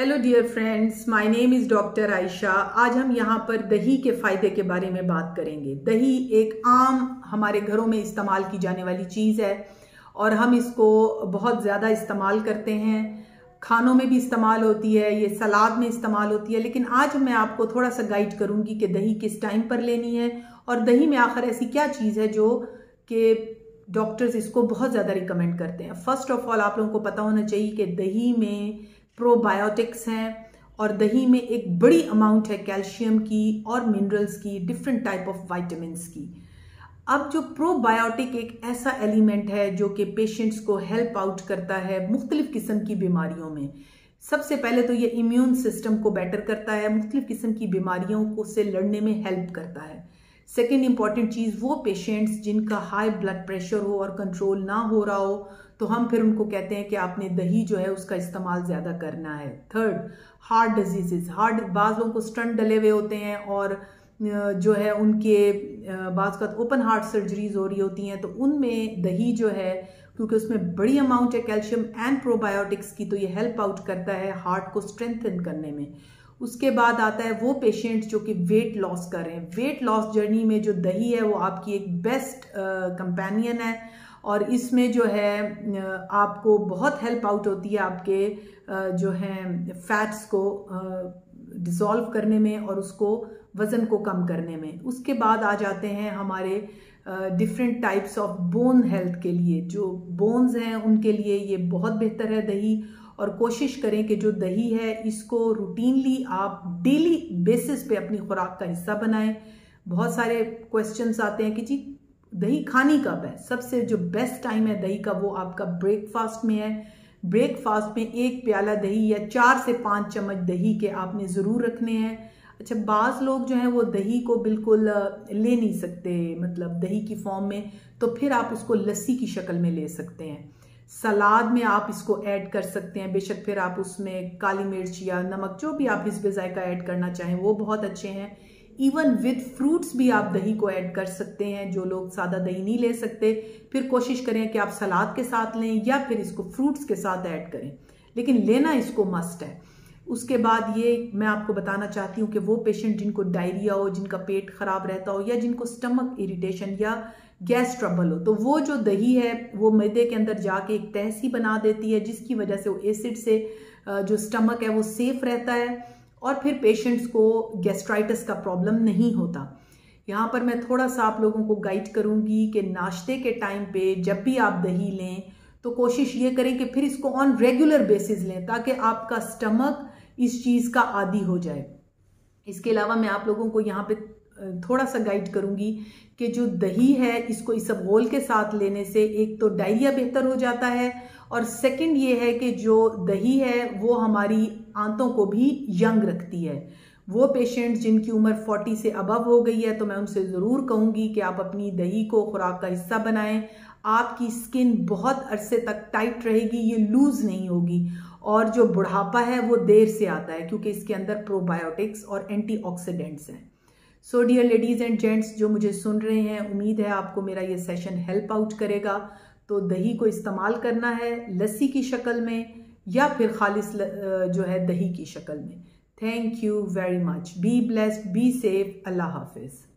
Hello dear friends, my name is doctor Ayesha. आज हम यहाँ पर दही के फ़ायदे के बारे में बात करेंगे। दही एक आम हमारे घरों में इस्तेमाल की जाने वाली चीज़ है और हम इसको बहुत ज़्यादा इस्तेमाल करते हैं। खानों में भी इस्तेमाल होती है, ये सलाद में इस्तेमाल होती है। लेकिन आज मैं आपको थोड़ा सा गाइड करूँगी कि दही किस टाइम पर लेनी है और दही में आखिर ऐसी क्या चीज़ है जो कि डॉक्टर्स इसको बहुत ज़्यादा रिकमेंड करते हैं। फर्स्ट ऑफ ऑल आप लोगों को पता होना चाहिए कि दही में प्रोबायोटिक्स हैं और दही में एक बड़ी अमाउंट है कैल्शियम की और मिनरल्स की, डिफरेंट टाइप ऑफ विटामिन्स की। अब जो प्रोबायोटिक एक ऐसा एलिमेंट है जो कि पेशेंट्स को हेल्प आउट करता है मुख्तलिफ किस्म की बीमारियों में। सबसे पहले तो ये इम्यून सिस्टम को बेटर करता है, मुख्तलिफ किस्म की बीमारियों को से लड़ने में हेल्प करता है। सेकेंड इंपॉर्टेंट चीज़, वो पेशेंट्स जिनका हाई ब्लड प्रेशर हो और कंट्रोल ना हो रहा हो तो हम फिर उनको कहते हैं कि आपने दही जो है उसका इस्तेमाल ज़्यादा करना है। थर्ड, हार्ट डिजीज़, बाज़ लोगों को स्टंट डले हुए होते हैं और जो है उनके बाज़ का ओपन हार्ट सर्जरीज हो रही होती हैं, तो उनमें दही जो है क्योंकि उसमें बड़ी अमाउंट है कैल्शियम एंड प्रोबायोटिक्स की, तो ये हेल्प आउट करता है हार्ट को स्ट्रेंथन करने में। उसके बाद आता है वो पेशेंट्स जो कि वेट लॉस कर रहे हैं। वेट लॉस जर्नी में जो दही है वो आपकी एक बेस्ट कंपेनियन है और इसमें जो है आपको बहुत हेल्प आउट होती है आपके जो हैं फैट्स को डिसॉल्व करने में और उसको वज़न को कम करने में। उसके बाद आ जाते हैं हमारे different types of bone health के लिए। जो बोन्स हैं उनके लिए ये बहुत बेहतर है दही, और कोशिश करें कि जो दही है इसको रूटीनली आप डेली बेसिस पे अपनी खुराक का हिस्सा बनाएं। बहुत सारे क्वेश्चंस आते हैं कि जी दही खानी कब है। सबसे जो बेस्ट टाइम है दही का वो आपका ब्रेकफास्ट में है। ब्रेकफास्ट में 1 प्याला दही या 4 से 5 चम्मच दही के आपने ज़रूर रखने हैं। अच्छा, बाज़ लोग जो हैं वो दही को बिल्कुल ले नहीं सकते, मतलब दही की फॉर्म में, तो फिर आप उसको लस्सी की शक्ल में ले सकते हैं। सलाद में आप इसको ऐड कर सकते हैं, बेशक फिर आप उसमें काली मिर्च या नमक जो भी आप हिस्ब ज़ायका ऐड करना चाहें वो बहुत अच्छे हैं। इवन विद फ्रूट्स भी आप दही को ऐड कर सकते हैं। जो लोग सादा दही नहीं ले सकते फिर कोशिश करें कि आप सलाद के साथ लें या फिर इसको फ्रूट्स के साथ ऐड करें, लेकिन लेना इसको मस्ट है। उसके बाद ये मैं आपको बताना चाहती हूँ कि वो पेशेंट जिनको डायरिया हो, जिनका पेट खराब रहता हो या जिनको स्टमक इरिटेशन या गैस ट्रबल हो, तो वो जो दही है वो मैदे के अंदर जाके एक तह सी बना देती है जिसकी वजह से वो एसिड से जो स्टमक है वो सेफ रहता है और फिर पेशेंट्स को गैस्ट्राइटिस का प्रॉब्लम नहीं होता। यहाँ पर मैं थोड़ा सा आप लोगों को गाइड करूँगी कि नाश्ते के टाइम पे जब भी आप दही लें तो कोशिश ये करें कि फिर इसको ऑन रेगुलर बेसिस लें ताकि आपका स्टमक इस चीज़ का आदी हो जाए। इसके अलावा मैं आप लोगों को यहाँ पे थोड़ा सा गाइड करूँगी कि जो दही है इसको इसबगोल के साथ लेने से एक तो डायरिया बेहतर हो जाता है और सेकंड ये है कि जो दही है वो हमारी आंतों को भी यंग रखती है। वो पेशेंट्स जिनकी उम्र 40 से अबव हो गई है तो मैं उनसे ज़रूर कहूँगी कि आप अपनी दही को खुराक का हिस्सा बनाएं। आपकी स्किन बहुत अरसे तक टाइट रहेगी, ये लूज़ नहीं होगी, और जो बुढ़ापा है वो देर से आता है क्योंकि इसके अंदर प्रोबायोटिक्स और एंटीऑक्सीडेंट्स हैं। So dear ladies and gents जो मुझे सुन रहे हैं, उम्मीद है आपको मेरा ये सेशन हेल्प आउट करेगा। तो दही को इस्तेमाल करना है लस्सी की शक्ल में या फिर खालिस जो है दही की शक्ल में। Thank you very much. Be blessed, be safe. अल्लाह हाफिज़।